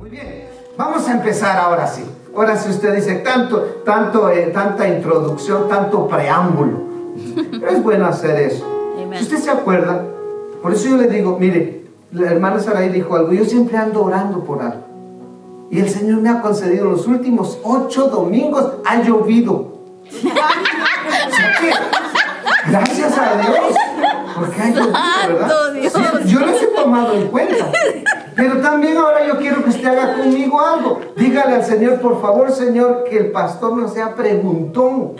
Muy bien, vamos a empezar ahora sí. Ahora si usted dice tanta introducción, tanto preámbulo, pero es bueno hacer eso. Amen. Si usted se acuerda, por eso yo le digo, mire, la hermana Saray dijo algo, yo siempre ando orando por algo. Y el Señor me ha concedido los últimos 8 domingos, ha llovido. O sea que, gracias a Dios, porque ha llovido, ¿verdad? Dios. Sí, yo los he tomado en cuenta. Pero también ahora yo quiero que usted haga conmigo algo. Dígale al Señor, por favor, Señor, que el pastor no sea preguntón.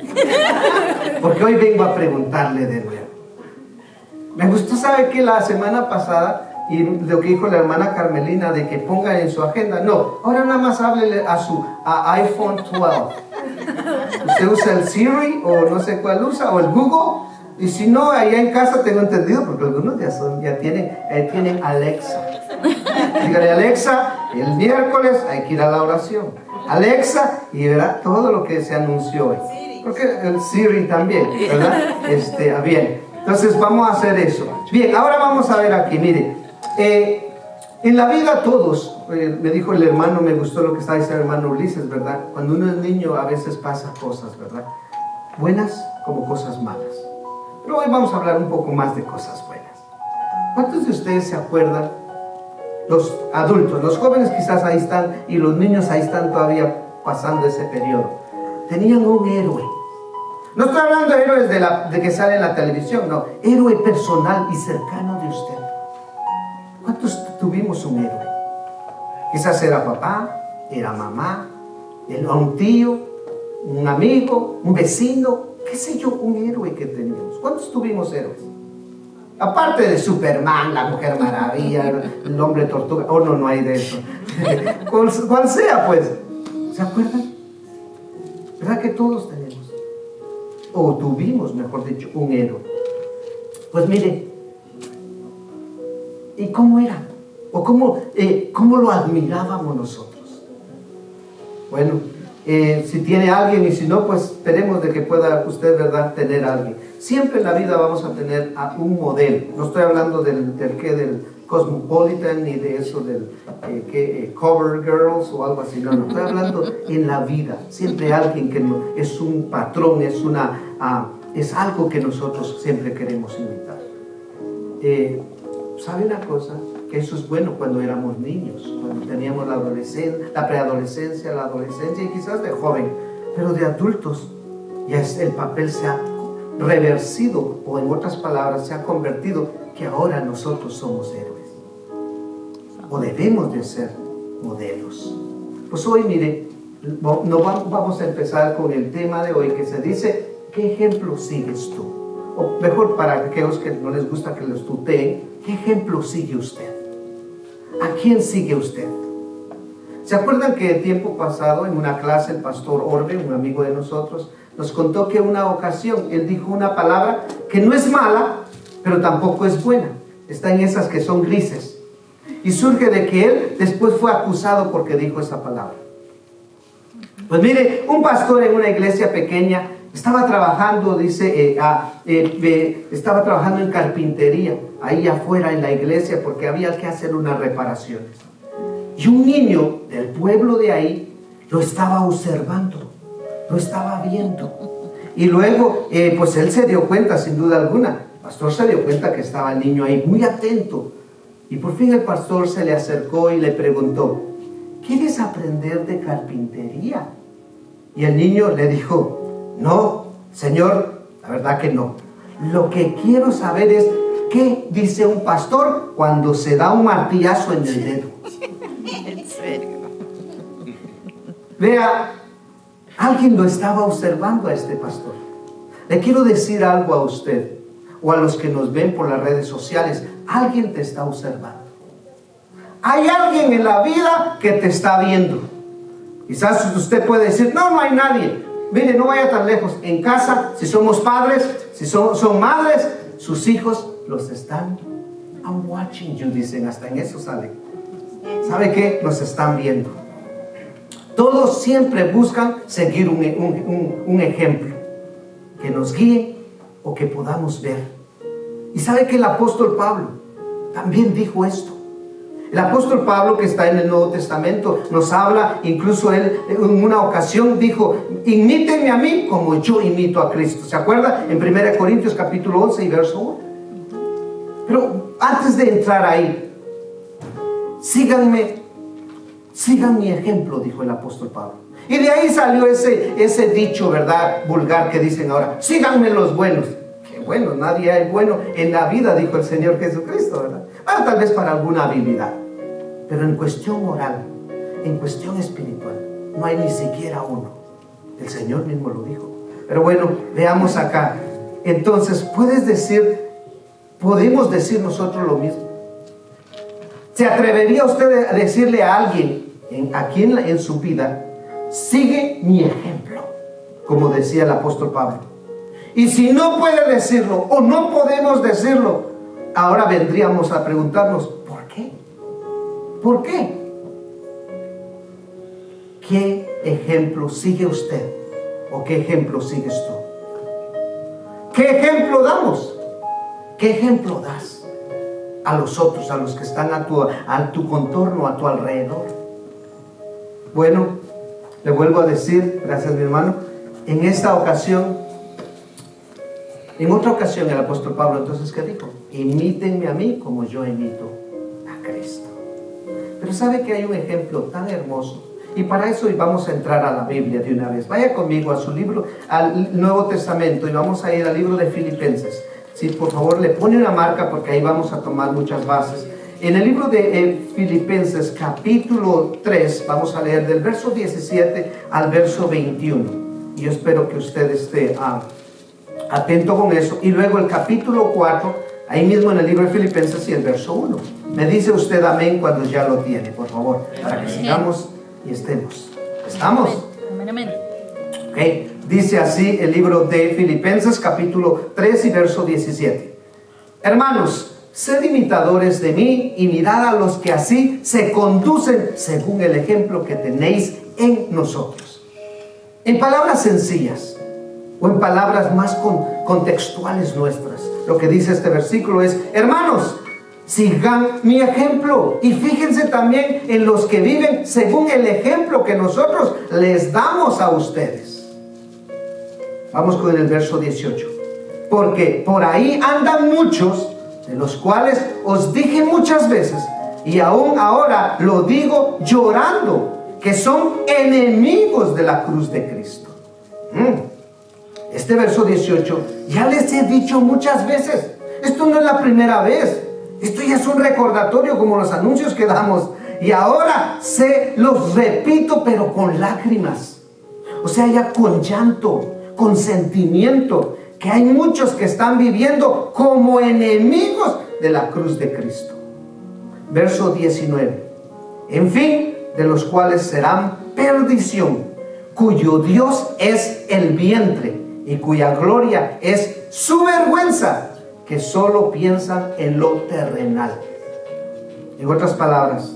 Porque hoy vengo a preguntarle de nuevo. Me gustó, ¿sabe qué? La semana pasada, y lo que dijo la hermana Carmelina, de que ponga en su agenda. No, ahora nada más háblele a su iPhone 12. Usted usa el Siri, o no sé cuál usa, o el Google. Y si no, allá en casa tengo entendido, porque algunos ya tienen Alexa. Dígale, Alexa, el miércoles hay que ir a la oración. Alexa, y verá todo lo que se anunció hoy. Porque el Siri también, ¿verdad? Bien, entonces vamos a hacer eso. Bien, ahora vamos a ver aquí, mire. En la vida todos, me dijo el hermano, me gustó lo que estaba diciendo el hermano Ulises, ¿verdad? Cuando uno es niño a veces pasa cosas, ¿verdad? Buenas como cosas malas. Pero hoy vamos a hablar un poco más de cosas buenas. ¿Cuántos de ustedes se acuerdan? Los adultos, los jóvenes quizás ahí están y los niños ahí están todavía pasando ese periodo. Tenían un héroe. No estoy hablando de héroes de que sale en la televisión, no. Héroe personal y cercano de usted. ¿Cuántos tuvimos un héroe? Quizás era papá, era mamá, era un tío, un amigo, un vecino, qué sé yo, un héroe que teníamos. ¿Cuántos tuvimos héroes? Aparte de Superman, la Mujer Maravilla, el Hombre Tortuga, no hay de eso. Cual sea, pues. ¿Se acuerdan? ¿Verdad que todos tenemos? O tuvimos, mejor dicho, un héroe. Pues mire, ¿y cómo era? ¿O cómo lo admirábamos nosotros? Bueno, si tiene alguien y si no, pues esperemos de que pueda usted, ¿verdad?, tener a alguien. Siempre en la vida vamos a tener a un modelo. No estoy hablando del Cosmopolitan ni de eso del Cover Girls o algo así. No, estoy hablando en la vida. Siempre alguien que es un patrón, es algo que nosotros siempre queremos imitar. ¿Sabe una cosa? Que eso es bueno cuando éramos niños, cuando teníamos la preadolescencia, la adolescencia y quizás de joven, pero de adultos ya el papel se ha reversido, o en otras palabras se ha convertido que ahora nosotros somos héroes o debemos de ser modelos. Pues hoy mire, vamos a empezar con el tema de hoy que se dice: ¿qué ejemplo sigues tú? O mejor, para aquellos que no les gusta que los tuteen, ¿qué ejemplo sigue usted? ¿A quién sigue usted? ¿Se acuerdan que el tiempo pasado en una clase el pastor Orbe, un amigo de nosotros, nos contó que una ocasión él dijo una palabra que no es mala, pero tampoco es buena? Está en esas que son grises. Y surge de que él después fue acusado porque dijo esa palabra. Pues mire, un pastor en una iglesia pequeña estaba trabajando, estaba trabajando en carpintería, ahí afuera en la iglesia, porque había que hacer unas reparaciones. Y un niño del pueblo de ahí lo estaba observando, lo estaba viendo. Y luego, pues él se dio cuenta, sin duda alguna. El pastor se dio cuenta que estaba el niño ahí, muy atento. Y por fin el pastor se le acercó y le preguntó: ¿quieres aprender de carpintería? Y el niño le dijo: no, señor, la verdad que no. Lo que quiero saber es qué dice un pastor cuando se da un martillazo en el dedo. ¿En serio? Vea, alguien lo estaba observando a este pastor. Le quiero decir algo a usted, o a los que nos ven por las redes sociales: alguien te está observando. Hay alguien en la vida que te está viendo. Quizás usted puede decir: no hay nadie. Mire, no vaya tan lejos. En casa, si somos padres, si son madres, sus hijos los están I'm watching you, dicen, hasta en eso sale. ¿Sabe qué? Nos están viendo. Todos siempre buscan seguir un ejemplo que nos guíe o que podamos ver. Y sabe que el apóstol Pablo también dijo esto. El apóstol Pablo, que está en el Nuevo Testamento, nos habla, incluso él en una ocasión dijo: imítenme a mí como yo imito a Cristo. ¿Se acuerda? En 1 Corintios capítulo 11 y verso 1. Pero antes de entrar ahí, sigan mi ejemplo, dijo el apóstol Pablo. Y de ahí salió ese dicho, ¿verdad?, vulgar que dicen ahora: síganme los buenos. Qué bueno, nadie hay bueno en la vida, dijo el Señor Jesucristo, ¿verdad? Bueno, tal vez para alguna habilidad, pero en cuestión moral, en cuestión espiritual, no hay ni siquiera uno. El Señor mismo lo dijo. Pero bueno, veamos acá. Entonces, podemos decir nosotros lo mismo. ¿Se atrevería usted a decirle a alguien aquí en su vida: sigue mi ejemplo, como decía el apóstol Pablo? Y si no puede decirlo o no podemos decirlo, ahora vendríamos a preguntarnos: ¿por qué? ¿Por qué? ¿Qué ejemplo sigue usted? ¿O qué ejemplo sigues tú? ¿Qué ejemplo damos? ¿Qué ejemplo das a los otros, a los que están a tu contorno, a tu alrededor? Bueno, le vuelvo a decir, gracias mi hermano, en otra ocasión el apóstol Pablo, entonces, ¿qué dijo? Imítenme a mí como yo imito a Cristo. Pero ¿sabe que hay un ejemplo tan hermoso? Y para eso vamos a entrar a la Biblia de una vez. Vaya conmigo a su libro, al Nuevo Testamento, y vamos a ir al libro de Filipenses. Sí, por favor, le pone una marca porque ahí vamos a tomar muchas bases. En el libro de Filipenses, capítulo 3, vamos a leer del verso 17 al verso 21. Y yo espero que usted esté atento con eso. Y luego el capítulo 4, ahí mismo en el libro de Filipenses, y el verso 1. Me dice usted amén cuando ya lo tiene, por favor, para que sigamos y estemos. ¿Estamos? Amén, amén. Ok, dice así el libro de Filipenses, capítulo 3 y verso 17. Hermanos, sed imitadores de mí y mirad a los que así se conducen según el ejemplo que tenéis en nosotros. En palabras sencillas o en palabras más contextuales nuestras, lo que dice este versículo es: hermanos, sigan mi ejemplo y fíjense también en los que viven según el ejemplo que nosotros les damos a ustedes. Vamos con el verso 18. Porque por ahí andan muchos, de los cuales os dije muchas veces, y aún ahora lo digo llorando, que son enemigos de la cruz de Cristo. Este verso 18, ya les he dicho muchas veces, esto no es la primera vez. Esto ya es un recordatorio como los anuncios que damos. Y ahora se los repito, pero con lágrimas. O sea, ya con llanto, con sentimiento, que hay muchos que están viviendo como enemigos de la cruz de Cristo. Verso 19. En fin, de los cuales serán perdición, cuyo Dios es el vientre y cuya gloria es su vergüenza, que solo piensan en lo terrenal. En otras palabras,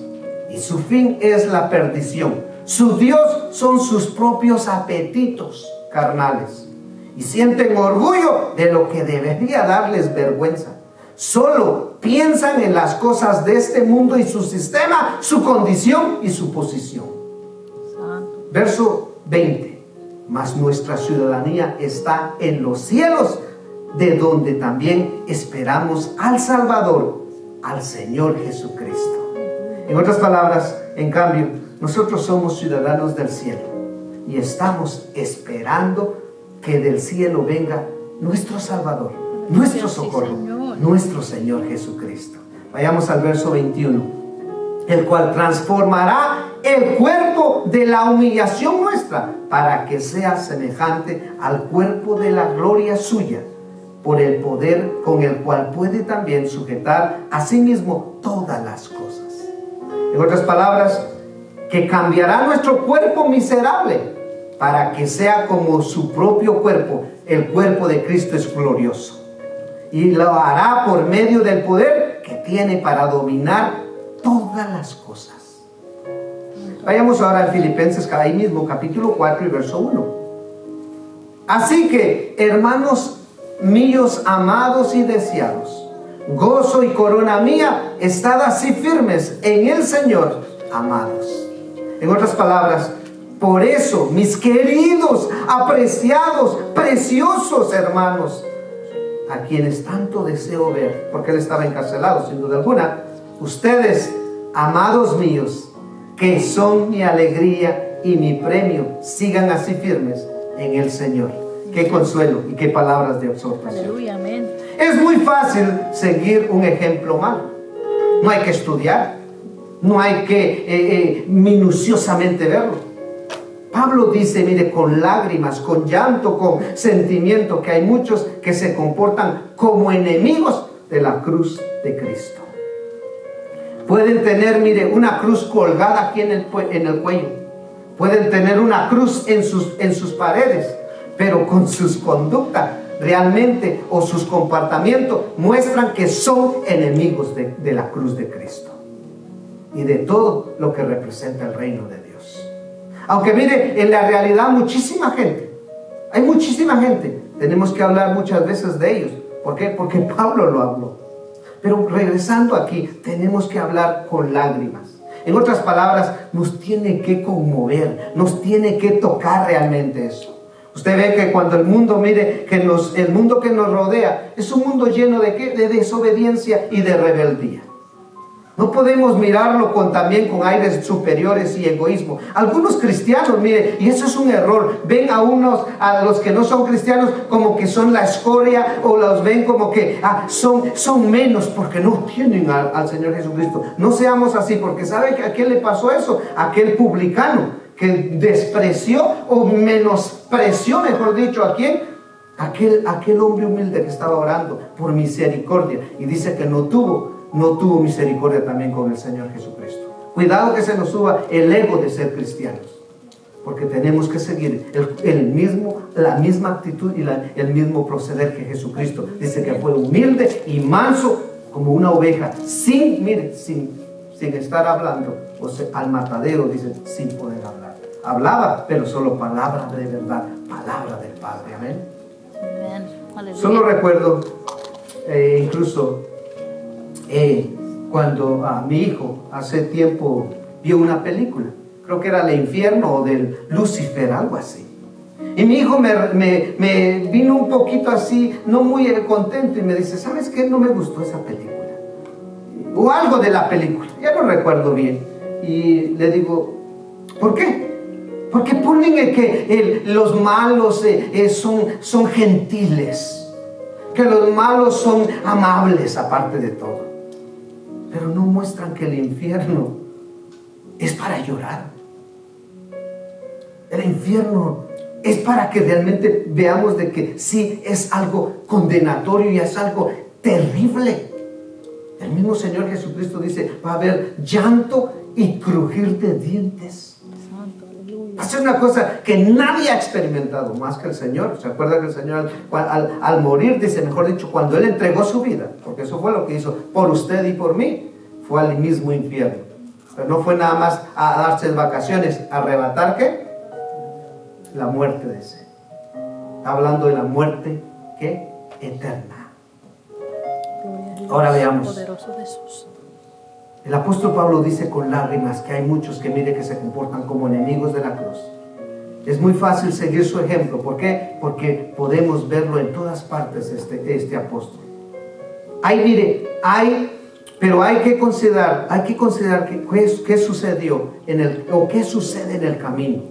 y su fin es la perdición. Su Dios son sus propios apetitos carnales y sienten orgullo de lo que debería darles vergüenza. Solo piensan en las cosas de este mundo y su sistema, su condición y su posición. Verso 20. Mas nuestra ciudadanía está en los cielos, de donde también esperamos al Salvador, al Señor Jesucristo. En otras palabras, en cambio, nosotros somos ciudadanos del cielo y estamos esperando que del cielo venga nuestro Salvador, nuestro socorro, nuestro Señor Jesucristo. Vayamos al verso 21. El cual transformará el cuerpo de la humillación nuestra para que sea semejante al cuerpo de la gloria suya, por el poder con el cual puede también sujetar a sí mismo todas las cosas. En otras palabras, que cambiará nuestro cuerpo miserable para que sea como su propio cuerpo. El cuerpo de Cristo es glorioso y lo hará por medio del poder que tiene para dominar todas las cosas. Vayamos ahora a Filipenses, ahí mismo, capítulo 4 y verso 1. Así que, hermanos míos amados y deseados, gozo y corona mía, estad así firmes en el Señor, amados. En otras palabras, por eso, mis queridos, apreciados, preciosos hermanos, a quienes tanto deseo ver, porque él estaba encarcelado sin duda alguna, ustedes, amados míos, que son mi alegría y mi premio, sigan así firmes en el Señor. Qué consuelo y qué palabras de exhortación. Aleluya, amén. Es muy fácil seguir un ejemplo malo. No hay que estudiar, no hay que minuciosamente verlo. Pablo dice, mire, con lágrimas, con llanto, con sentimiento, que hay muchos que se comportan como enemigos de la cruz de Cristo. Pueden tener, mire, una cruz colgada aquí en el cuello. Pueden tener una cruz en sus paredes, pero con sus conductas realmente o sus comportamientos muestran que son enemigos de la cruz de Cristo y de todo lo que representa el reino de Dios. Aunque mire, en la realidad hay muchísima gente, tenemos que hablar muchas veces de ellos. ¿Por qué? Porque Pablo lo habló. Pero regresando aquí, tenemos que hablar con lágrimas. En otras palabras, nos tiene que conmover, nos tiene que tocar realmente eso. Usted ve que cuando el mundo, mire, que el mundo que nos rodea es un mundo lleno de ¿qué? De desobediencia y de rebeldía. No podemos mirarlo también con aires superiores y egoísmo. Algunos cristianos, mire, y eso es un error, ven a los que no son cristianos como que son la escoria, o los ven como que son menos porque no tienen al Señor Jesucristo. No seamos así, porque ¿sabe a quién le pasó eso? Aquel publicano que despreció o menospreció, mejor dicho, ¿a quién? Aquel hombre humilde que estaba orando por misericordia, y dice que no tuvo misericordia también con el Señor Jesucristo. Cuidado que se nos suba el ego de ser cristianos, porque tenemos que seguir la misma actitud y el mismo proceder que Jesucristo. Dice que fue humilde y manso como una oveja, sin estar hablando, o sea, al matadero, dice, sin poder hablar. Hablaba, pero solo palabra de verdad, palabra del Padre. Amén. Amén. Solo recuerdo incluso cuando mi hijo hace tiempo vio una película, creo que era El Infierno o del Lucifer, algo así. Y mi hijo me vino un poquito así, no muy contento, y me dice, ¿sabes qué? No me gustó esa película. O algo de la película, ya no recuerdo bien. Y le digo, ¿por qué? Porque ponen que los malos son gentiles, que los malos son amables aparte de todo, pero no muestran que el infierno es para llorar. El infierno es para que realmente veamos de que sí es algo condenatorio y es algo terrible. El mismo Señor Jesucristo dice, va a haber llanto y crujir de dientes. Va a ser una cosa que nadie ha experimentado más que el Señor. ¿Se acuerda que el Señor al morir, dice, mejor dicho, cuando Él entregó su vida, porque eso fue lo que hizo por usted y por mí, fue al mismo infierno? Pero no fue nada más a darse vacaciones, a arrebatar ¿qué? La muerte de ese. Está hablando de la muerte ¿qué? Eterna. Ahora veamos. El apóstol Pablo dice con lágrimas que hay muchos que mire que se comportan como enemigos de la cruz. Es muy fácil seguir su ejemplo. ¿Por qué? Porque podemos verlo en todas partes este apóstol. Pero hay que considerar qué sucedió qué sucede en el camino.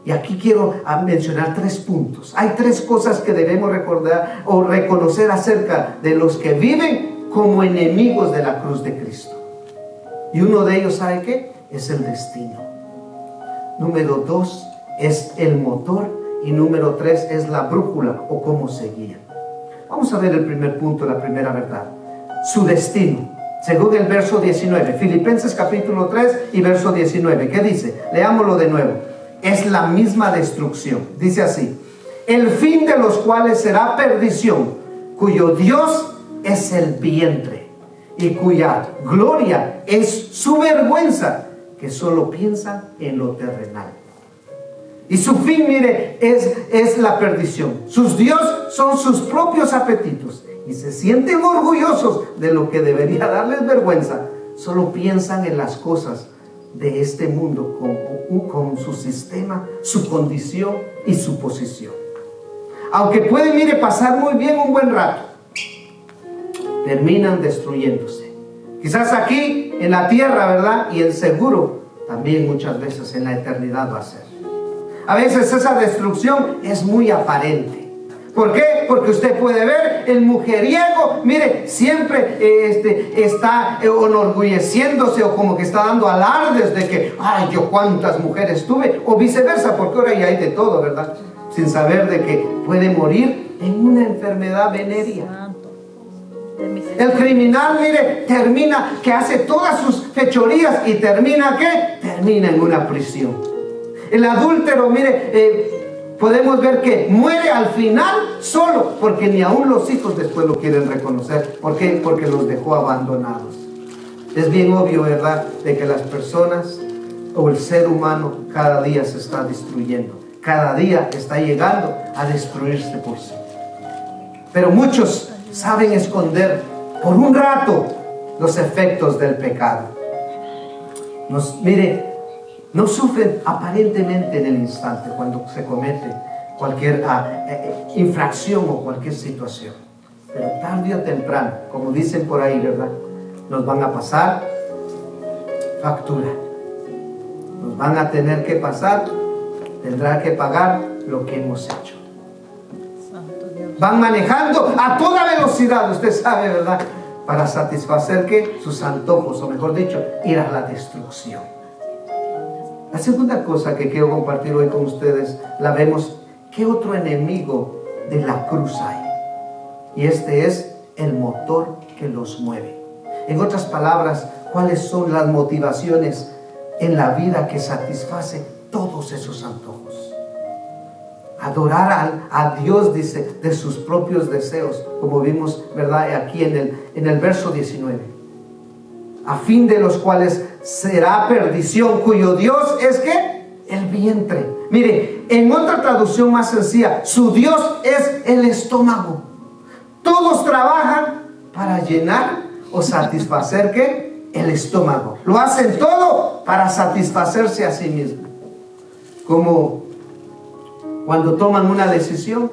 Y aquí quiero mencionar 3 puntos. Hay 3 cosas que debemos recordar o reconocer acerca de los que viven como enemigos de la cruz de Cristo. Y uno de ellos, ¿sabe qué? Es el destino. Número 2 es el motor. Y número 3 es la brújula o cómo se guía. Vamos a ver el primer punto, la primera verdad. Su destino. Según el verso 19. Filipenses capítulo 3 y verso 19. ¿Qué dice? Leámoslo de nuevo. Es la misma destrucción. Dice así: el fin de los cuales será perdición, cuyo Dios es el vientre, y cuya gloria es su vergüenza, que solo piensa en lo terrenal. Y su fin, mire, es la perdición. Sus dios son sus propios apetitos y se sienten orgullosos de lo que debería darles vergüenza, solo piensan en las cosas de este mundo con su sistema, su condición y su posición. Aunque pueden, mire, pasar muy bien un buen rato, terminan destruyéndose. Quizás aquí en la tierra, ¿verdad? Y en seguro también muchas veces en la eternidad va a ser. A veces esa destrucción es muy aparente. ¿Por qué? Porque usted puede ver el mujeriego, mire, siempre está enorgulleciéndose o como que está dando alardes de que, ay, yo cuántas mujeres tuve, o viceversa, porque ahora ya hay de todo, ¿verdad? Sin saber de que puede morir en una enfermedad venérea. El criminal, mire, termina, que hace todas sus fechorías y termina, ¿qué? Termina en una prisión. El adúltero, mire, podemos ver que muere al final solo, porque ni aún los hijos después lo quieren reconocer. ¿Por qué? Porque los dejó abandonados. Es bien obvio, ¿verdad?, de que las personas o el ser humano cada día se está destruyendo. Cada día está llegando a destruirse por sí. Pero muchos saben esconder por un rato los efectos del pecado. Mire, no sufren aparentemente en el instante cuando se comete cualquier infracción o cualquier situación. Pero tarde o temprano, como dicen por ahí, ¿verdad?, nos van a pasar factura. Nos van a tener que pasar, tendrá que pagar lo que hemos hecho. Van manejando a toda velocidad, usted sabe, ¿verdad?, para satisfacer ¿qué? Sus antojos, o mejor dicho, ir a la destrucción. La segunda cosa que quiero compartir hoy con ustedes, la vemos, ¿qué otro enemigo de la cruz hay? Y este es el motor que los mueve. En otras palabras, ¿cuáles son las motivaciones en la vida que satisface todos esos antojos? Adorar a Dios, dice, de sus propios deseos, como vimos, ¿verdad?, aquí en el verso 19. A fin de los cuales será perdición, cuyo Dios es ¿qué? El vientre. Mire, en otra traducción más sencilla, su Dios es el estómago. Todos trabajan para llenar o satisfacer ¿qué? El estómago. Lo hacen todo para satisfacerse a sí mismo. Como cuando toman una decisión,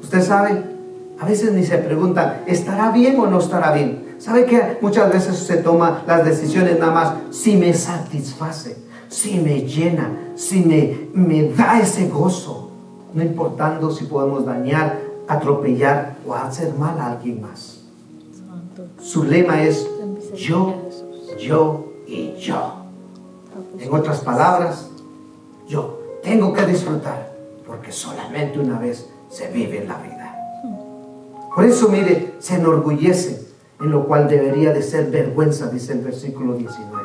usted sabe, a veces ni se preguntan, ¿estará bien o no estará bien? ¿Sabe que muchas veces se toman las decisiones nada más si me satisface, si me llena, si me da ese gozo? No importando si podemos dañar, atropellar o hacer mal a alguien más. Su lema es yo, yo y yo. En otras palabras, yo tengo que disfrutar, porque solamente una vez se vive en la vida. Por eso, mire, se enorgullece, en lo cual debería de ser vergüenza, dice el versículo 19.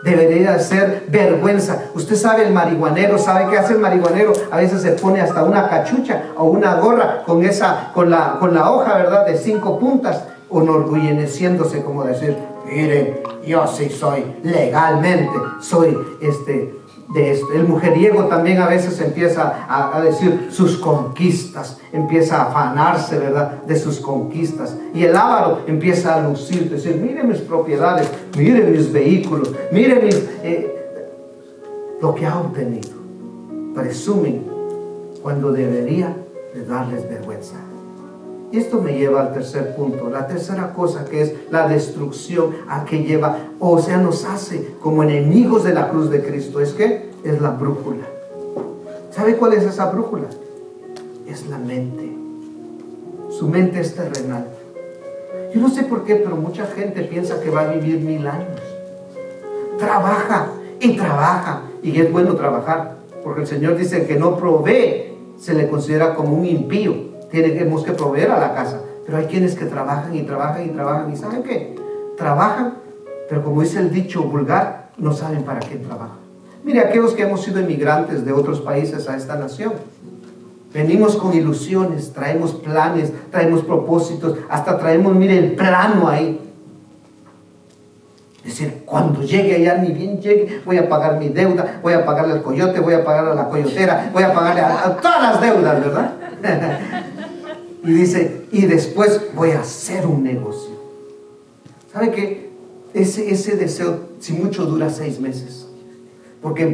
Debería de ser vergüenza. Usted sabe, el marihuanero, ¿sabe qué hace el marihuanero? A veces se pone hasta una cachucha o una gorra con la hoja, ¿verdad?, de 5 puntas, enorgulleciéndose, como decir, miren, yo sí soy legalmente, soy de esto. El mujeriego también a veces empieza a decir sus conquistas, empieza a afanarse, ¿verdad?, de sus conquistas. Y el avaro empieza a lucir, decir, mire mis propiedades, mire mis vehículos, mire lo que ha obtenido. Presumen cuando debería de darles vergüenza. Y esto me lleva al tercer punto, la tercera cosa, que es la destrucción a que lleva, o sea, nos hace como enemigos de la cruz de Cristo. ¿Es qué? Es la brújula. ¿Sabe cuál es esa brújula? Es la mente. Su mente es terrenal. Yo no sé por qué, pero mucha gente piensa que va a vivir 1000 años. Trabaja y trabaja, y es bueno trabajar, porque el Señor dice que no provee, se le considera como un impío. Tenemos que proveer a la casa, pero hay quienes que trabajan y trabajan y trabajan, y ¿saben qué? Trabajan, pero como dice el dicho vulgar, no saben para qué trabajan. Mire, aquellos que hemos sido emigrantes de otros países a esta nación, venimos con ilusiones, traemos planes, traemos propósitos, hasta traemos, mire, el plano ahí. Es decir, cuando llegue allá, ni bien llegue, voy a pagar mi deuda, voy a pagarle al coyote, voy a pagar a la coyotera, voy a pagarle a todas las deudas, ¿verdad? Y dice, y después voy a hacer un negocio. ¿Sabe qué? Ese deseo, si mucho, dura 6 meses. Porque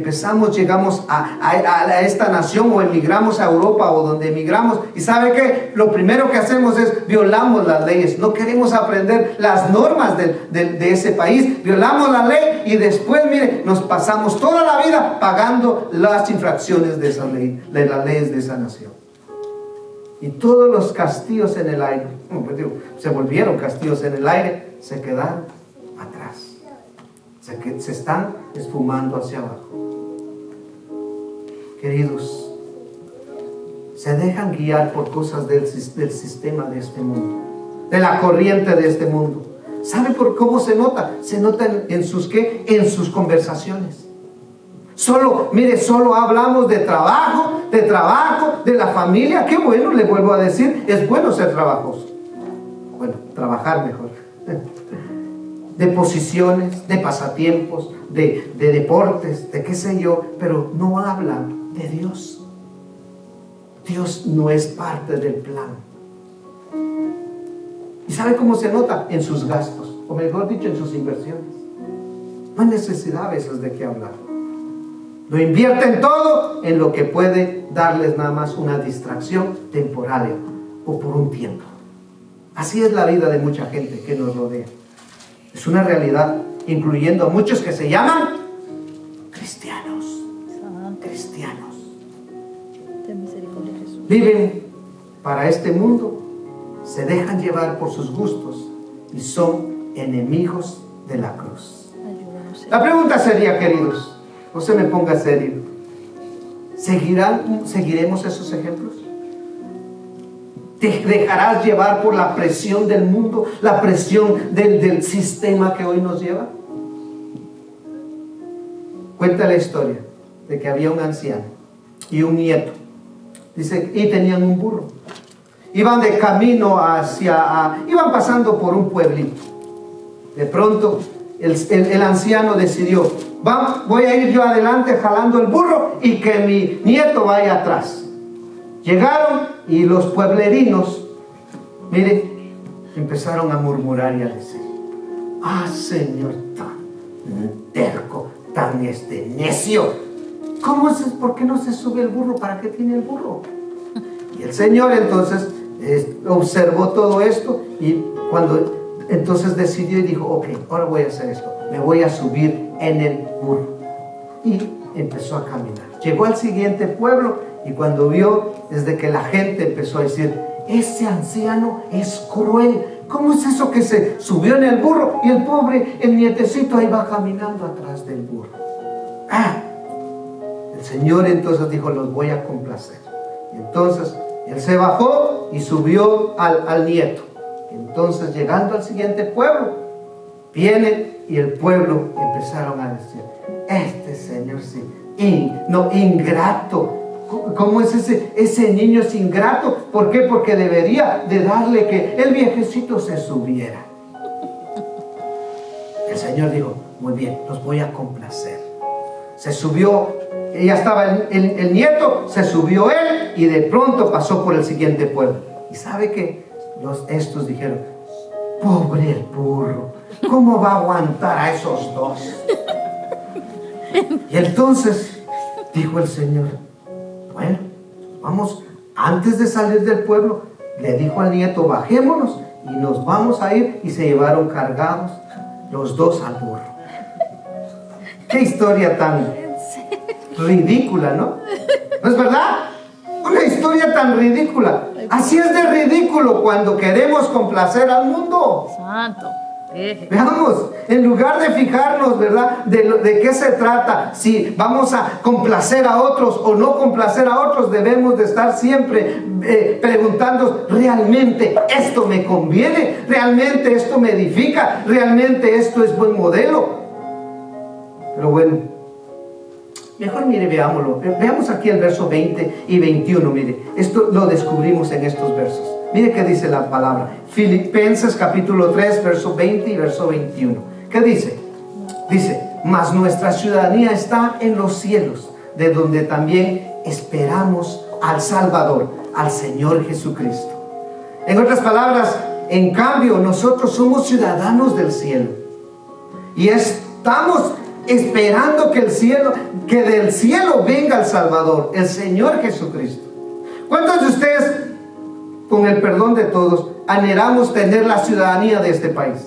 llegamos a esta nación o emigramos a Europa o donde emigramos. Y ¿sabe qué? Lo primero que hacemos es violamos las leyes. No queremos aprender las normas de ese país. Violamos la ley y después, mire, nos pasamos toda la vida pagando las infracciones de esa ley, de las leyes de esa nación. Y todos los castillos en el aire, se volvieron castillos en el aire, se quedaron atrás. Se están esfumando hacia abajo. Queridos, se dejan guiar por cosas del sistema de este mundo, de la corriente de este mundo. ¿Sabe por cómo se nota? Se nota en sus ¿qué? En sus conversaciones. Solo hablamos de trabajo, de la familia. Qué bueno, le vuelvo a decir, es bueno ser trabajoso. Bueno, trabajar mejor. De posiciones, de pasatiempos, de deportes, de qué sé yo, pero no hablan de Dios. Dios no es parte del plan. ¿Y sabe cómo se nota? En sus gastos, o mejor dicho, en sus inversiones. No hay necesidad a veces de qué hablar. Lo invierten todo en lo que puede darles nada más una distracción temporal o por un tiempo. Así es la vida de mucha gente que nos rodea. Es una realidad, incluyendo a muchos que se llaman cristianos. Cristianos. Viven para este mundo, se dejan llevar por sus gustos y son enemigos de la cruz. La pregunta sería, queridos, no se me ponga serio, ¿seguiremos esos ejemplos? ¿Te dejarás llevar por la presión del mundo, la presión del sistema que hoy nos lleva? Cuenta la historia de que había un anciano y un nieto. Dice, y tenían un burro. Iban de camino iban pasando por un pueblito. De pronto, el anciano decidió, voy a ir yo adelante jalando el burro y que mi nieto vaya atrás. Llegaron y los pueblerinos, mire, empezaron a murmurar y a decir, Señor, tan terco, tan necio, ¿por qué no se sube el burro? ¿Para qué tiene el burro? Y el Señor entonces observó todo esto y entonces decidió y dijo, ok, ahora voy a hacer esto, me voy a subir en el burro. Y empezó a caminar. Llegó al siguiente pueblo y cuando vio, desde que la gente empezó a decir, ese anciano es cruel. ¿Cómo es eso que se subió en el burro y el nietecito ahí va caminando atrás del burro? El Señor entonces dijo, los voy a complacer. Y entonces él se bajó y subió al nieto. Entonces, llegando al siguiente pueblo, viene y el pueblo empezaron a decir, este señor sí, ingrato. ¿Cómo es ese niño es ingrato? ¿Por qué? Porque debería de darle que el viejecito se subiera. El Señor dijo, muy bien, los voy a complacer. Se subió, ya estaba el nieto, se subió él y de pronto pasó por el siguiente pueblo. ¿Y sabe qué? Estos dijeron, pobre el burro, ¿cómo va a aguantar a esos dos? Y entonces dijo el Señor, bueno, vamos, antes de salir del pueblo, le dijo al nieto, bajémonos y nos vamos a ir, y se llevaron cargados los dos al burro. Qué historia tan ridícula, ¿no? ¿No es verdad? Una historia tan ridícula. Así es de ridículo cuando queremos complacer al mundo. Santo. Veamos, en lugar de fijarnos, ¿verdad? De qué se trata, si vamos a complacer a otros o no complacer a otros, debemos de estar siempre preguntando, ¿realmente esto me conviene? ¿Realmente esto me edifica? ¿Realmente esto es buen modelo? Pero bueno, mejor mire, veámoslo. Veamos aquí el verso 20 y 21, mire. Esto lo descubrimos en estos versos. Mire qué dice la palabra. Filipenses capítulo 3, verso 20 y verso 21. ¿Qué dice? Dice, mas nuestra ciudadanía está en los cielos, de donde también esperamos al Salvador, al Señor Jesucristo, En otras palabras, en cambio, nosotros somos ciudadanos del cielo. Y estamos esperando que del cielo venga el Salvador, el Señor Jesucristo. ¿Cuántos de ustedes, con el perdón de todos, anhelamos tener la ciudadanía de este país?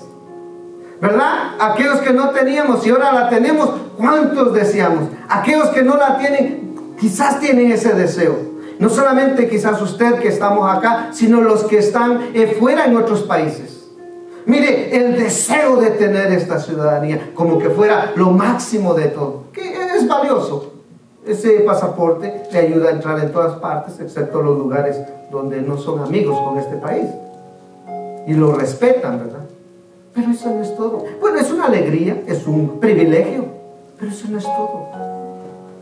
¿Verdad? Aquellos que no teníamos y ahora la tenemos, ¿cuántos deseamos? Aquellos que no la tienen, quizás tienen ese deseo. No solamente quizás usted que estamos acá, sino los que están fuera en otros países. Mire, el deseo de tener esta ciudadanía como que fuera lo máximo de todo, que es valioso. Ese pasaporte le ayuda a entrar en todas partes, excepto los lugares donde no son amigos con este país. Y lo respetan, ¿verdad? Pero eso no es todo. Bueno, es una alegría, es un privilegio, pero eso no es todo.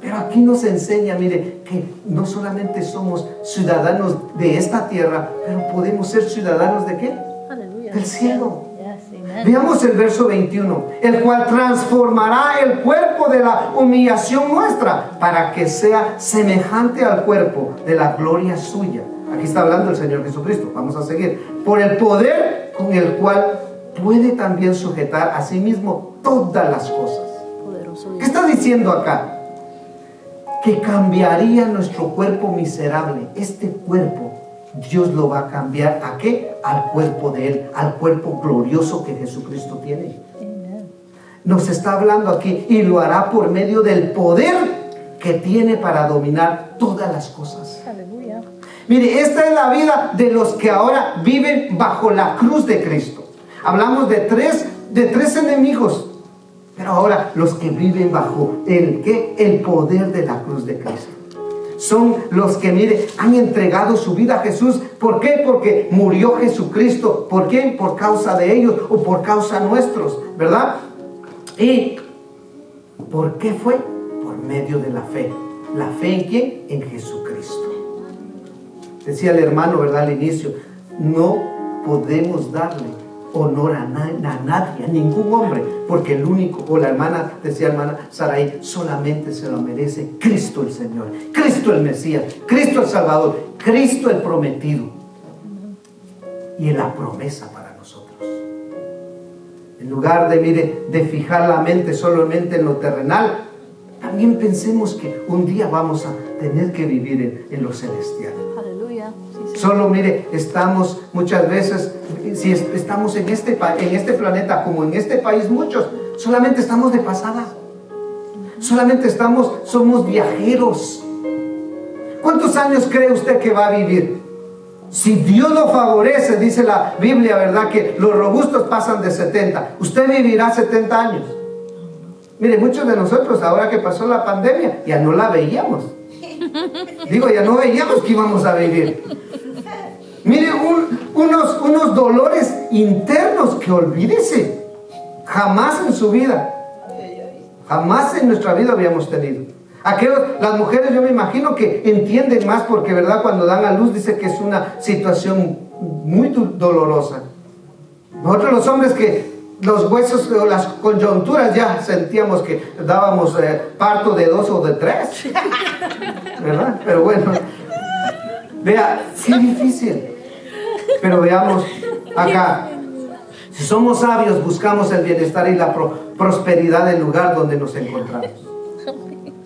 Pero aquí nos enseña, mire, que no solamente somos ciudadanos de esta tierra, pero podemos ser ciudadanos ¿de qué? Aleluya. Del cielo. Yes, amen. Veamos el verso 21, el cual transformará el cuerpo de la humillación nuestra para que sea semejante al cuerpo de la gloria suya. Aquí está hablando el Señor Jesucristo. Vamos a seguir. Por el poder con el cual puede también sujetar a sí mismo todas las cosas. Poderoso ¿Qué Dios. está diciendo acá? Que cambiaría nuestro cuerpo miserable. Este cuerpo Dios lo va a cambiar ¿a qué? Al cuerpo de Él, al cuerpo glorioso que Jesucristo tiene. Amen. Nos está hablando aquí y lo hará por medio del poder que tiene para dominar todas las cosas. Aleluya. Mire, esta es la vida de los que ahora viven bajo la cruz de Cristo. Hablamos de tres enemigos. Pero ahora los que viven bajo el poder de la cruz de Cristo son los que, mire, han entregado su vida a Jesús. ¿Por qué? Porque murió Jesucristo. ¿Por qué? Por causa de ellos o por causa nuestros, ¿verdad? ¿Y por qué fue? Por medio de la fe. ¿La fe en quién? En Jesucristo. Decía el hermano, ¿verdad? Al inicio, no podemos darle honor a nadie, a ningún hombre, porque el único, o la hermana, decía hermana Saraí, solamente se lo merece Cristo el Señor, Cristo el Mesías, Cristo el Salvador, Cristo el prometido y la promesa para nosotros. En lugar de, mire, de fijar la mente solamente en lo terrenal, también pensemos que un día vamos a tener que vivir en lo celestial. Aleluya. Sí, sí. Solo, mire, estamos muchas veces, si estamos en este planeta como en este país, muchos solamente estamos de pasada, solamente somos viajeros. ¿Cuántos años cree usted que va a vivir? Si Dios lo favorece, dice la Biblia, ¿verdad? Que los robustos pasan de 70. Usted vivirá 70 años. Mire, muchos de nosotros, ahora que pasó la pandemia, ya no la veíamos. Digo, ya no veíamos que íbamos a vivir. Mire, unos dolores internos que olvídese, jamás en su vida, jamás en nuestra vida habíamos tenido. Las mujeres, yo me imagino que entienden más porque, ¿verdad? Cuando dan a luz dice que es una situación muy dolorosa. Nosotros los hombres que los huesos o las coyunturas ya sentíamos que dábamos parto de 2 o de 3, ¿verdad? Pero bueno, vea, sí es difícil. Pero veamos acá, si somos sabios, buscamos el bienestar y la prosperidad del lugar donde nos encontramos.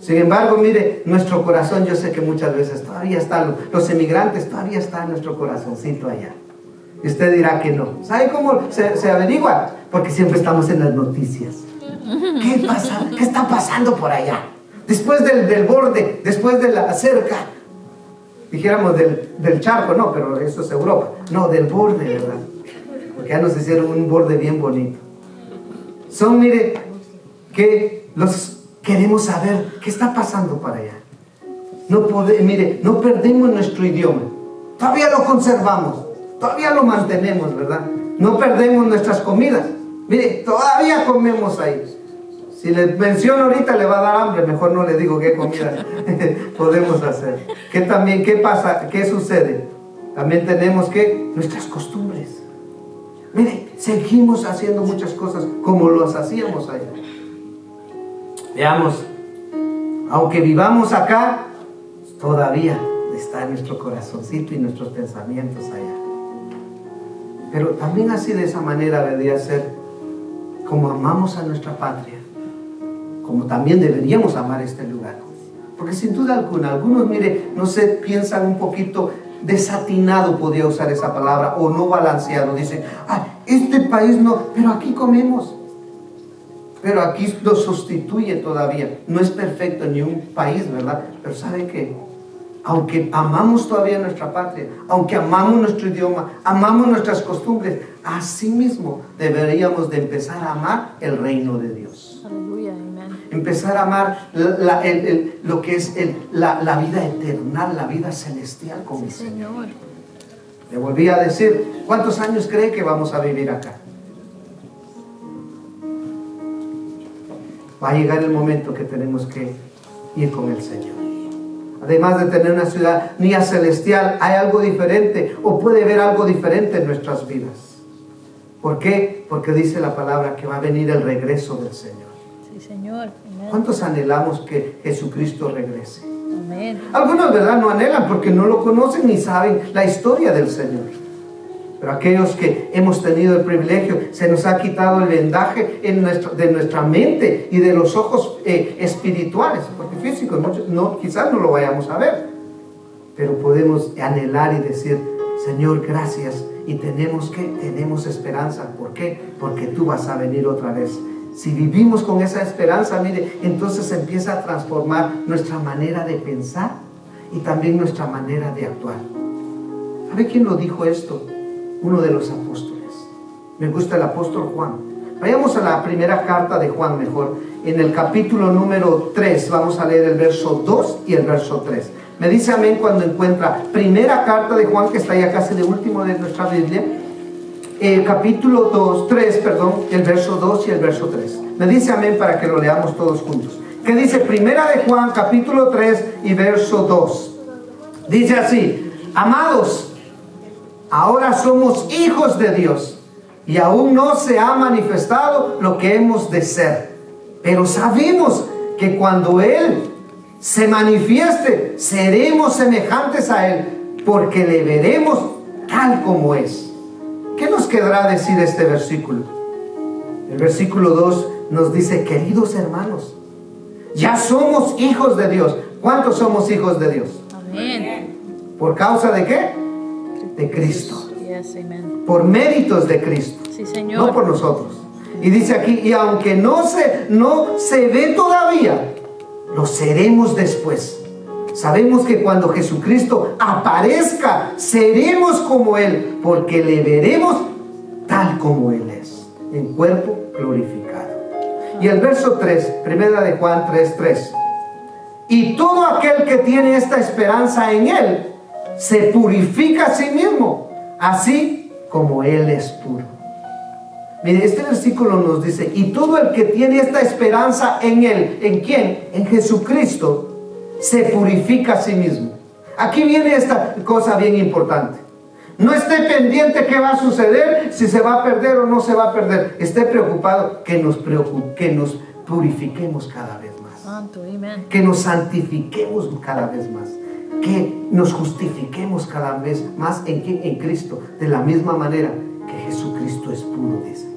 Sin embargo, mire, nuestro corazón, yo sé que muchas veces todavía están, los emigrantes todavía está en nuestro corazoncito allá. Y usted dirá que no. ¿Sabe cómo se averigua? Porque siempre estamos en las noticias. ¿Qué pasa? ¿Qué está pasando por allá? Después del borde, después de la cerca, dijéramos del charco, no, pero eso es Europa. No, del borde, ¿verdad? Porque ya nos hicieron un borde bien bonito. Mire, que los queremos saber qué está pasando para allá. Mire, no perdemos nuestro idioma. Todavía lo conservamos. Todavía lo mantenemos, ¿verdad? No perdemos nuestras comidas. Mire, todavía comemos ahí. Si le menciono ahorita le va a dar hambre, mejor no le digo qué comida podemos hacer. ¿Qué pasa? ¿Qué sucede? También tenemos nuestras costumbres. Mire, seguimos haciendo muchas cosas como las hacíamos allá. Veamos, aunque vivamos acá, todavía está nuestro corazoncito y nuestros pensamientos allá. Pero también así, de esa manera, debería ser como amamos a nuestra patria, como también deberíamos amar este lugar. Porque sin duda alguna, algunos, mire, no sé, piensan un poquito desatinado, podría usar esa palabra, o no balanceado. Dicen, este país no, pero aquí comemos. Pero aquí lo sustituye todavía. No es perfecto ni un país, ¿verdad? Pero ¿sabe qué? Aunque amamos todavía nuestra patria, aunque amamos nuestro idioma, amamos nuestras costumbres, así mismo deberíamos de empezar a amar el reino de Dios. Aleluya, amén. Empezar a amar lo que es la vida eterna, la vida celestial con el Señor. Le volví a decir, ¿cuántos años cree que vamos a vivir acá? Va a llegar el momento que tenemos que ir con el Señor. Además de tener una ciudadanía celestial, hay algo diferente, o puede haber algo diferente en nuestras vidas. ¿Por qué? Porque dice la palabra que va a venir el regreso del Señor. Sí, Señor. Amén. ¿Cuántos anhelamos que Jesucristo regrese? Amén. Algunos, ¿verdad?, no anhelan porque no lo conocen ni saben la historia del Señor. Pero aquellos que hemos tenido el privilegio, se nos ha quitado el vendaje de nuestra mente y de los ojos espirituales, porque físicos quizás no lo vayamos a ver, pero podemos anhelar y decir, Señor, gracias, y tenemos esperanza. ¿Por qué? Porque tú vas a venir otra vez. Si vivimos con esa esperanza, mire, entonces empieza a transformar nuestra manera de pensar y también nuestra manera de actuar. ¿Sabe quién lo dijo esto? Uno de los apóstoles. Me gusta el apóstol Juan. Vayamos a la primera carta de Juan mejor. En el capítulo número 3, vamos a leer el verso 2 y el verso 3. Me dice amén cuando encuentra primera carta de Juan, que está ya casi de último de nuestra Biblia. El capítulo 3, el verso 2 y el verso 3. Me dice amén para que lo leamos todos juntos. ¿Qué dice? Primera de Juan, capítulo 3 y verso 2. Dice así: amados, ahora somos hijos de Dios y aún no se ha manifestado lo que hemos de ser. Pero sabemos que cuando Él se manifieste, seremos semejantes a Él, porque le veremos tal como es. ¿Qué nos quedará decir este versículo? El versículo 2 nos dice, queridos hermanos, ya somos hijos de Dios. ¿Cuántos somos hijos de Dios? Amén. ¿Por causa de qué? De Cristo. Yes, amen. Por méritos de Cristo. Sí, Señor. No por nosotros. Y dice aquí, y aunque no se ve todavía, lo seremos después. Sabemos que cuando Jesucristo aparezca, seremos como Él, porque le veremos tal como Él es, en cuerpo glorificado. Y el verso 3, primera de Juan 3:3. Y todo aquel que tiene esta esperanza en Él, se purifica a sí mismo, así como Él es puro. Mire, este versículo nos dice, y todo el que tiene esta esperanza en Él, ¿en quién? En Jesucristo, se purifica a sí mismo. Aquí viene esta cosa bien importante. No esté pendiente qué va a suceder, si se va a perder o no se va a perder. Esté preocupado que nos purifiquemos cada vez más. Santo, amén. Que nos santifiquemos cada vez más. Que nos justifiquemos cada vez más en Cristo. De la misma manera que Jesucristo es puro, dice.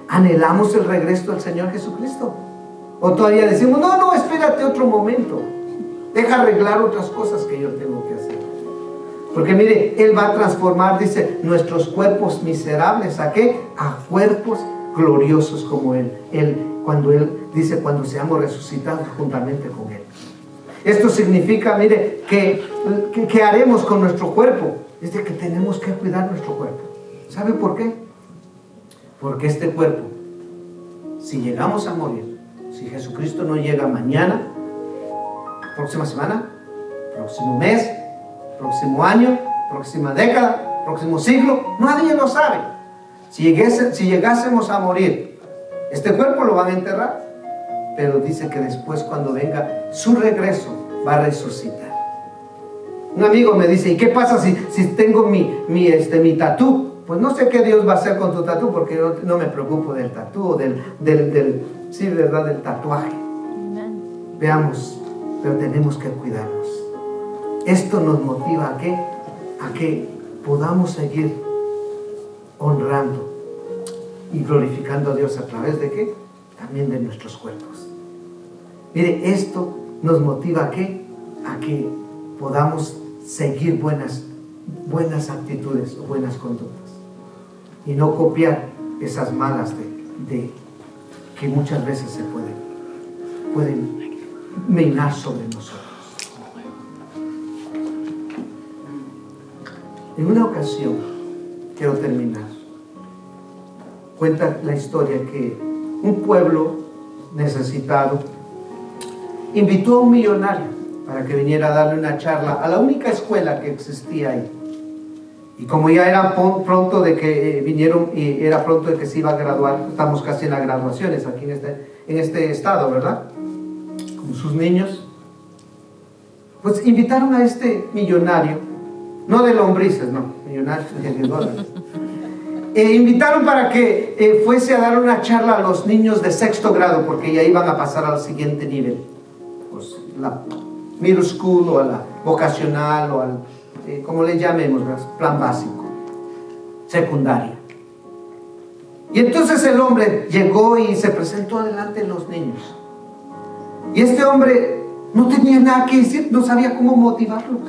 ¿Anhelamos el regreso del Señor Jesucristo? O todavía decimos, no, espérate otro momento. Deja arreglar otras cosas que yo tengo que hacer. Porque mire, Él va a transformar, dice, nuestros cuerpos miserables. ¿A qué? A cuerpos gloriosos como Él. Cuando seamos resucitados juntamente con Él. Esto significa, mire, ¿qué haremos con nuestro cuerpo? Es de que tenemos que cuidar nuestro cuerpo. ¿Sabe por qué? Porque este cuerpo, si llegamos a morir, si Jesucristo no llega mañana, próxima semana, próximo mes, próximo año, próxima década, próximo siglo, nadie lo sabe. Si llegásemos a morir, este cuerpo lo van a enterrar, pero dice que después, cuando venga su regreso, va a resucitar. Un amigo me dice, ¿y qué pasa si tengo mi tatú? Pues no sé qué Dios va a hacer con tu tatú, porque no me preocupo del tatú, del tatuaje. Amén. Veamos, pero tenemos que cuidarnos. Esto nos motiva a que podamos seguir honrando y glorificando a Dios a través de ¿qué? También de nuestros cuerpos. Mire, esto nos motiva ¿a qué? A que podamos seguir buenas actitudes o buenas conductas y no copiar esas malas de que muchas veces se pueden minar sobre nosotros. En una ocasión, quiero terminar, cuenta la historia que un pueblo necesitado invitó a un millonario para que viniera a darle una charla a la única escuela que existía ahí. Y como ya era pronto de que vinieron y era pronto de que se iba a graduar, estamos casi en las graduaciones aquí en este estado, ¿verdad? Con sus niños, pues invitaron a este millonario, no de lombrices, no, millonario de dólares. Invitaron para que fuese a dar una charla a los niños de 6º grado, porque ya iban a pasar al siguiente nivel, pues la middle school o a la vocacional o al, como le llamemos, plan básico, secundaria. Y entonces el hombre llegó y se presentó delante de los niños. Y este hombre no tenía nada que decir, no sabía cómo motivarlos.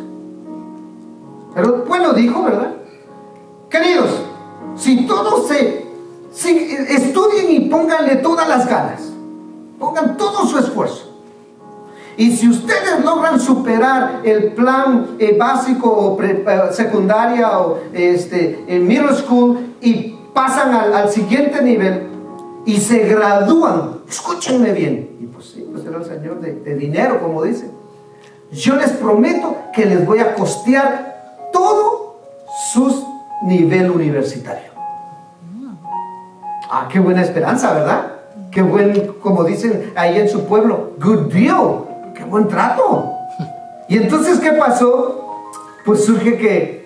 Pero bueno, dijo, ¿verdad? Queridos, si todos estudien y pónganle todas las ganas, pongan todo su esfuerzo, y si ustedes logran superar el plan básico o secundaria o middle school y pasan al siguiente nivel y se gradúan, escúchenme bien, y pues sí, pues era el señor de dinero, como dice, yo les prometo que les voy a costear todo su nivel universitario. Ah, qué buena esperanza, ¿verdad? Qué buen, como dicen ahí en su pueblo, good deal. ¡Qué buen trato! Y entonces, ¿qué pasó? Pues surge que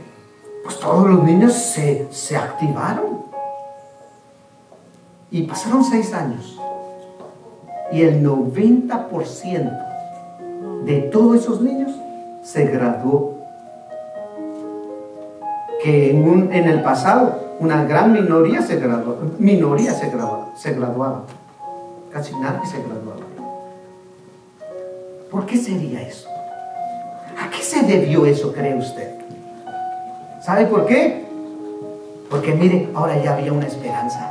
pues todos los niños se activaron. Y pasaron 6 años. Y el 90% de todos esos niños se graduó. Que en el pasado, una gran minoría se graduaba. Casi nadie se graduaba. ¿Por qué sería eso? ¿A qué se debió eso, cree usted? ¿Sabe por qué? Porque mire, ahora ya había una esperanza.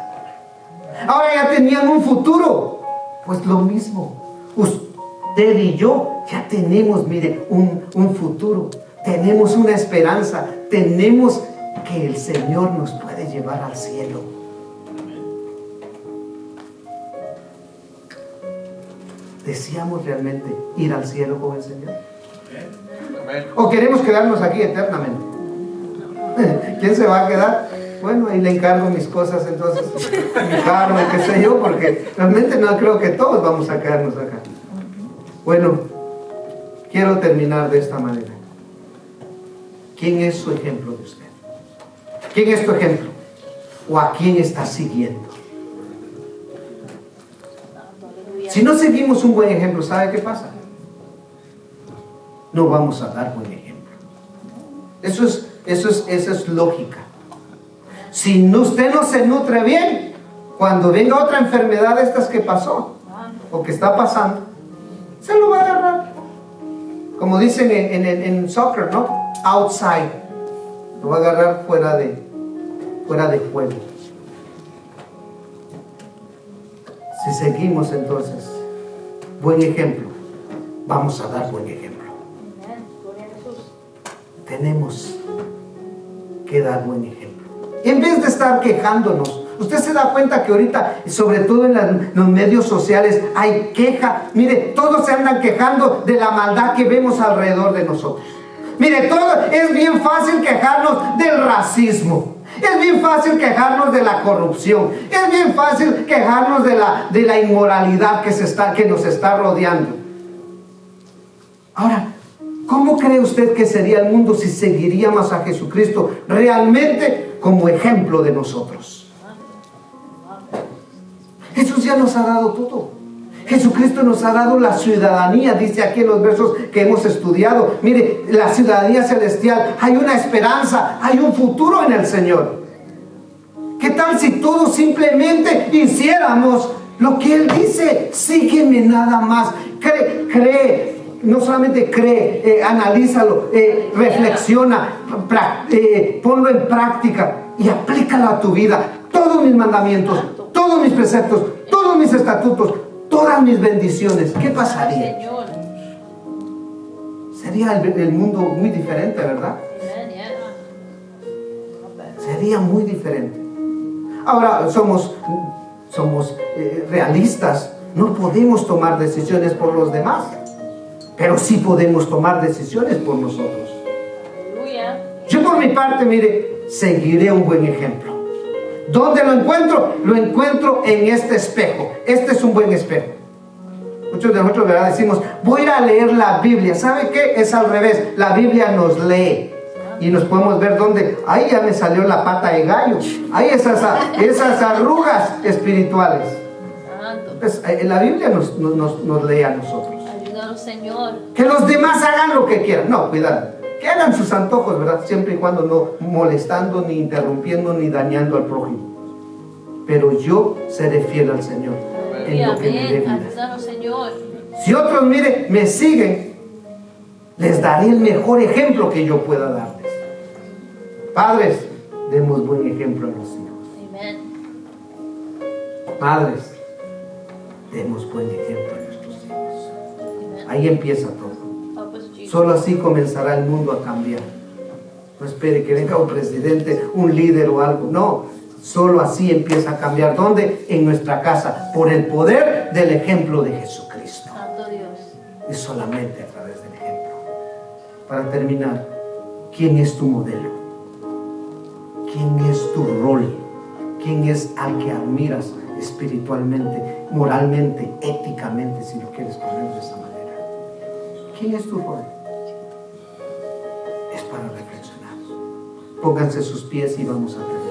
Ahora ya tenían un futuro. Pues lo mismo. Usted y yo ya tenemos, mire, un futuro. Tenemos una esperanza. Tenemos que el Señor nos puede llevar al cielo. ¿Deseamos realmente ir al cielo con el Señor? ¿O queremos quedarnos aquí eternamente? ¿Quién se va a quedar? Bueno, ahí le encargo mis cosas, entonces, mi carro, qué sé yo, porque realmente no creo que todos vamos a quedarnos acá. Bueno, quiero terminar de esta manera. ¿Quién es su ejemplo de usted? ¿Quién es tu ejemplo? ¿O a quién estás siguiendo? Si no seguimos un buen ejemplo, ¿sabe qué pasa? No vamos a dar buen ejemplo. Eso es lógica. Si usted no se nutre bien, cuando venga otra enfermedad de estas que pasó o que está pasando, se lo va a agarrar. Como dicen en soccer, ¿no? Outside. Lo va a agarrar fuera de juego. Si seguimos entonces buen ejemplo, vamos a dar buen ejemplo. Tenemos que dar buen ejemplo. En vez de estar quejándonos, usted se da cuenta que ahorita, sobre todo en los medios sociales, hay queja. Mire, todos se andan quejando de la maldad que vemos alrededor de nosotros. Mire, es bien fácil quejarnos del racismo. Es bien fácil quejarnos de la corrupción. Es bien fácil quejarnos de la inmoralidad que nos está rodeando. Ahora, ¿cómo cree usted que sería el mundo si seguiríamos a Jesucristo realmente como ejemplo de nosotros? Jesús ya nos ha dado todo. Jesucristo nos ha dado la ciudadanía, dice aquí en los versos que hemos estudiado. Mire, la ciudadanía celestial, hay una esperanza, hay un futuro en el Señor. ¿Qué tal si todos simplemente hiciéramos lo que Él dice? Sígueme nada más. Cree, no solamente cree, analízalo, reflexiona, ponlo en práctica y aplícalo a tu vida. Todos mis mandamientos, todos mis preceptos, todos mis estatutos, todas mis bendiciones. ¿Qué pasaría? Sería el mundo muy diferente, ¿verdad? Sería muy diferente. Ahora somos realistas. No podemos tomar decisiones por los demás, pero sí podemos tomar decisiones por nosotros. Yo por mi parte, mire, seguiré un buen ejemplo. ¿Dónde lo encuentro? Lo encuentro en este espejo. Este es un buen espejo. Muchos de nosotros, ¿verdad?, decimos, voy a ir a leer la Biblia. ¿Sabe qué? Es al revés. La Biblia nos lee. Y nos podemos ver dónde. Ahí ya me salió la pata de gallo. Ahí esas arrugas espirituales. Entonces, la Biblia nos lee a nosotros. Ayúdanos, Señor. Que los demás hagan lo que quieran. No, cuidado. Que hagan sus antojos, ¿verdad? Siempre y cuando no molestando, ni interrumpiendo, ni dañando al prójimo. Pero yo seré fiel al Señor en lo que me dé vida. Ayúdanos, Señor. Si otros, mire, me siguen, les daré el mejor ejemplo que yo pueda darles. Padres, demos buen ejemplo a los hijos. Amén. Padres, demos buen ejemplo a nuestros hijos. Ahí empieza todo. Solo así comenzará el mundo a cambiar. No espere que venga un presidente, un líder o algo. No, solo así empieza a cambiar. ¿Dónde? En nuestra casa, por el poder del ejemplo de Jesucristo. Santo Dios. Y solamente a través del ejemplo. Para terminar, ¿quién es tu modelo? ¿Quién es tu rol? ¿Quién es al que admiras espiritualmente, moralmente, éticamente, si lo quieres poner de esa manera? ¿Quién es tu rol? Es para reflexionar. Pónganse sus pies y vamos a reflexionar.